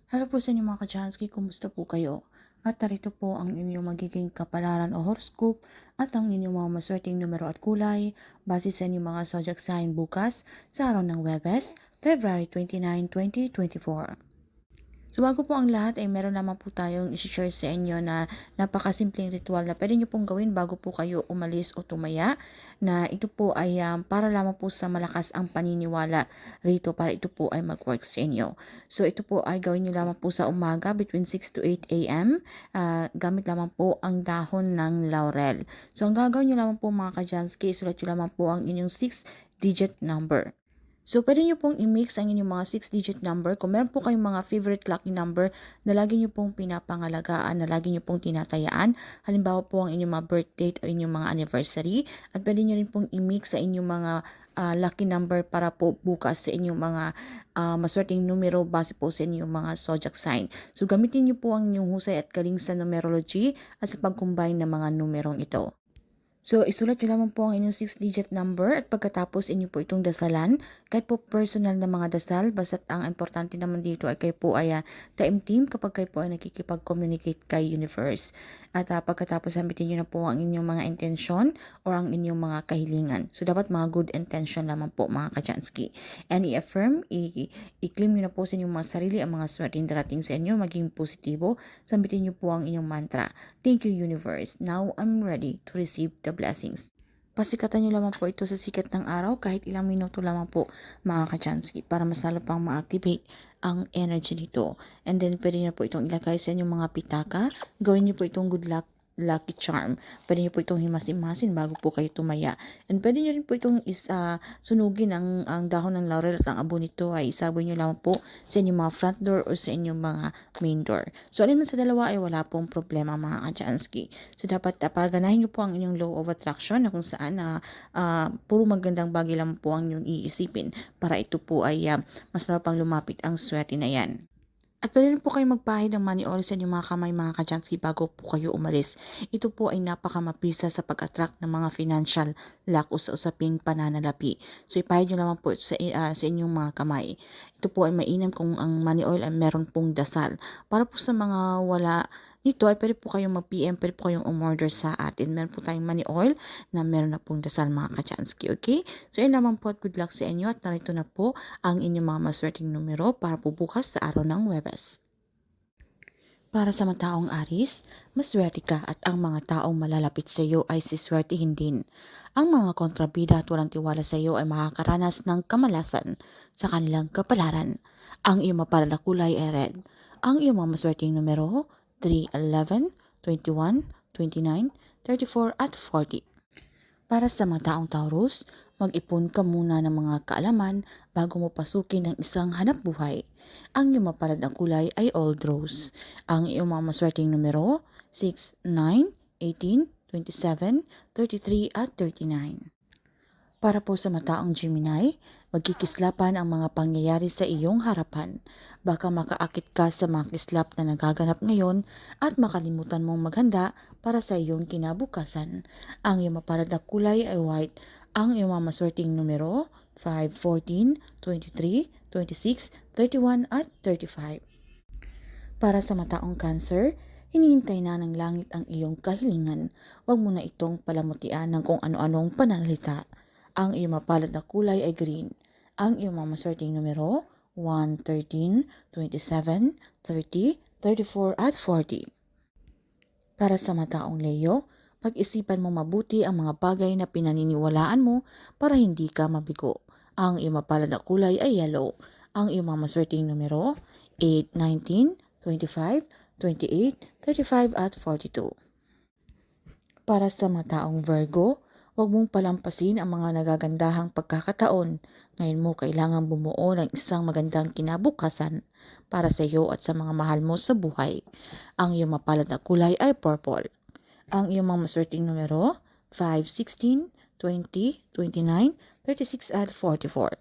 Hello po sa inyo mga ka-Chansky, kumusta po kayo? At narito po ang inyong magiging kapalaran o horoscope at ang inyong mga maswerteng numero at kulay base sa inyong mga zodiac sign bukas sa araw ng Webes, February 29, 2024. So bago po ang lahat ay meron naman po tayong i-share sa inyo na napakasimpleng ritual na pwede nyo pong gawin bago po kayo umalis o tumaya, na ito po ay para lamang po sa malakas ang paniniwala rito para ito po ay mag-work sa inyo. So ito po ay gawin nyo lamang po sa umaga between 6 to 8 a.m. Gamit lamang po ang dahon ng laurel. So ang gagawin nyo lamang po mga ka-Jansky, isulat nyo lamang po ang inyong 6-digit number. So, pwede nyo pong i-mix ang inyong mga 6-digit number. Kung meron po kayong mga favorite lucky number na lagi nyo pong pinapangalagaan, na lagi nyo pong tinatayaan, halimbawa po ang inyong mga birth date o inyong mga anniversary, at pwede nyo rin pong i-mix sa inyong mga lucky number para po bukas sa inyong mga maswerteng numero base po sa inyong mga zodiac sign. So, gamitin nyo po ang inyong husay at galing sa numerology at sa pag-combine ng mga numerong ito. So, isulat nyo lamang po ang inyong 6-digit number at pagkatapos inyo po itong dasalan. Kahit po personal na mga dasal, basta't ang importante naman dito ay kayo po ay team kapag kayo po ay nakikipag-communicate kay universe. At pagkatapos sabitin nyo na po ang inyong mga intensyon or ang inyong mga kahilingan. So, dapat mga good intention lamang po mga ka-Jansky. And i-affirm, i-claim nyo na po sa inyong mga sarili ang mga swerteng darating sa inyo, maging positibo. Sabitin nyo po ang inyong mantra. Thank you, universe. Now I'm ready to receive the blessings. Pasikatan nyo lamang po ito sa sikat ng araw kahit ilang minuto lamang po mga ka-Chansky para mas lalo pang ma-activate ang energy nito. And then pwede nyo po itong ilagay sa inyong mga pitaka. Gawin nyo po itong good luck lucky charm. Pwede nyo po itong himas-himasin bago po kayo tumaya. And pwede nyo rin po itong sunugin ang dahon ng laurel at ang abo nito ay isaboy nyo lamang po sa inyong mga front door o sa inyong mga main door. So alin man sa dalawa ay wala pong problema mga ka-Chansky. So dapat paganahin nyo po ang inyong law of attraction na kung saan puro magandang bagay lang po ang inyong iisipin para ito po ay mas lalo pang lumapit ang swerte na yan. At pwede rin po kayo magpahid ng money oil sa inyong mga kamay mga ka-Jansky bago po kayo umalis. Ito po ay napakamapisa sa pag-attract ng mga financial luck o sa usaping pananalapi. So ipahid nyo naman po sa inyong mga kamay. Ito po ay mainam kung ang money oil ay meron pong dasal. Para po sa mga wala nito ay pwede po kayong mag-PM, pwede po kayong umorder sa atin. Meron po tayong money oil na meron na pong dasal mga ka-Jansky, okay? So yun naman po at good luck sa inyo at narito na po ang inyong mga maswerteng numero para po bukas sa araw ng Webes. Para sa mga taong Aris, maswerte ka at ang mga taong malalapit sa iyo ay siswertihin din. Ang mga kontrabida at walang tiwala sa iyo ay makakaranas ng kamalasan sa kanilang kapalaran. Ang iyong mapalad na kulay ay red. Ang iyong mga maswerteng numero 3, 11, 21, 29, 34 at 40. Para sa mga taong Taurus, mag-ipon ka muna ng mga kaalaman bago mo pasukin ang isang hanap buhay. Ang iyong mapalad na kulay ay old rose. Ang iyong mga maswerteng numero 6, 9, 18, 27, 33 at 39. Para po sa mataong Gemini, magkikislapan ang mga pangyayari sa iyong harapan. Baka makaakit ka sa mga kislap na nagaganap ngayon at makalimutan mong maghanda para sa iyong kinabukasan. Ang iyong mapalad na kulay ay white. Ang iyong mga maswerteng numero 5, 14, 23, 26, 31 at 35. Para sa mataong Cancer, hinihintay na ng langit ang iyong kahilingan. Huwag mo na itong palamutian ng kung ano-anong pananalita. Ang iyong mapalad na kulay ay green. Ang iyong mga maswerteng numero 1, 13, 27, 30, 34 at 40. Para sa mataong Leo, pag-isipan mo mabuti ang mga bagay na pinaniniwalaan mo para hindi ka mabigo. Ang iyong mapalad na kulay ay yellow. Ang iyong mga maswerteng numero 8, 19, 25, 28, 35 at 42. Para sa mga taong Virgo, huwag mong palampasin ang mga nagagandahang pagkakataon. Ngayon mo kailangan bumuo ng isang magandang kinabukasan para sa iyo at sa mga mahal mo sa buhay. Ang iyong mapalad na kulay ay purple. Ang iyong mga maswerteng numero 5, 16, 20, 29, 36 at 44.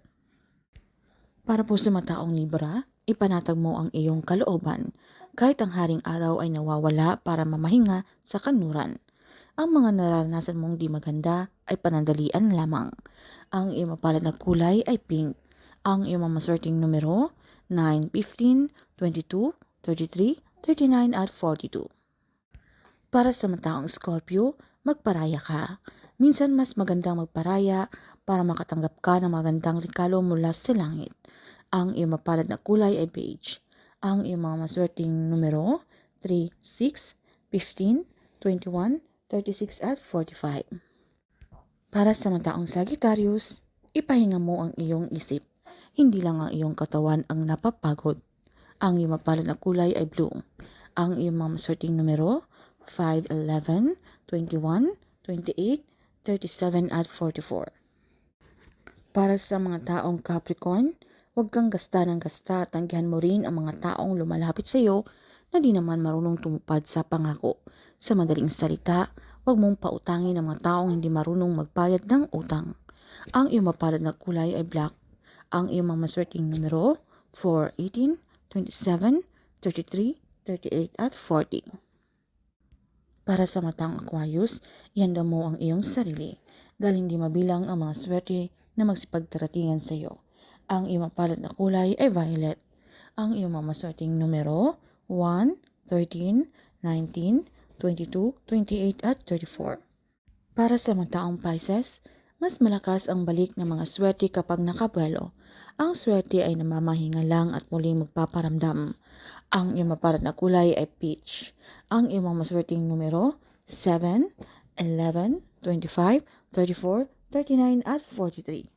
Para po sa mataong Libra, ipanatag mo ang iyong kalooban. Kahit ang haring araw ay nawawala para mamahinga sa kanluran. Ang mga nararanasan mong di maganda ay panandalian lamang. Ang iyong mapalad na kulay ay pink. Ang iyong mga maswerteng numero 9, 15, 22, 33, 39 at 42. Para sa mataong Scorpio, magparaya ka. Minsan mas magandang magparaya para makatanggap ka ng magandang regalo mula sa langit. Ang iyong mapalad na kulay ay beige. Ang iyong mga maswerteng numero 3, 6, 15, 21, 36 at 45. Para sa mataong Sagittarius, ipahinga mo ang iyong isip. Hindi lang ang iyong katawan ang napapagod. Ang iyong mapalad na kulay ay blue. Ang iyong mga maswerteng numero 5, 11, 21, 28, 37 at 44. Para sa mga taong Capricorn, huwag kang gasta ng gasta at tanggihan mo rin ang mga taong lumalapit sa iyo na di naman marunong tumupad sa pangako. Sa madaling salita, huwag mong pautangin ang mga taong hindi marunong magbayad ng utang. Ang iyong mapalad na kulay ay black. Ang iyong mga maswerteng numero 4, 18, 27, 33, 38 at 40. Para sa matang Aquarius, ihanda mo ang iyong sarili dahil hindi mabilang ang mga swerte na magsipagtaratingan sa iyo. Ang iyong mapalad na kulay ay violet. Ang iyong mga maswerteng numero 1, 13, 19, 22, 28 at 34. Para sa mga taong Pisces, mas malakas ang balik ng mga swerte kapag nakabuelo. Ang swerte ay namamahinga lang at muling magpaparamdam. Ang iyong mapalad na kulay ay peach. Ang iyong mga maswerteng numero 7, 11, 25, 34, 39 at 43.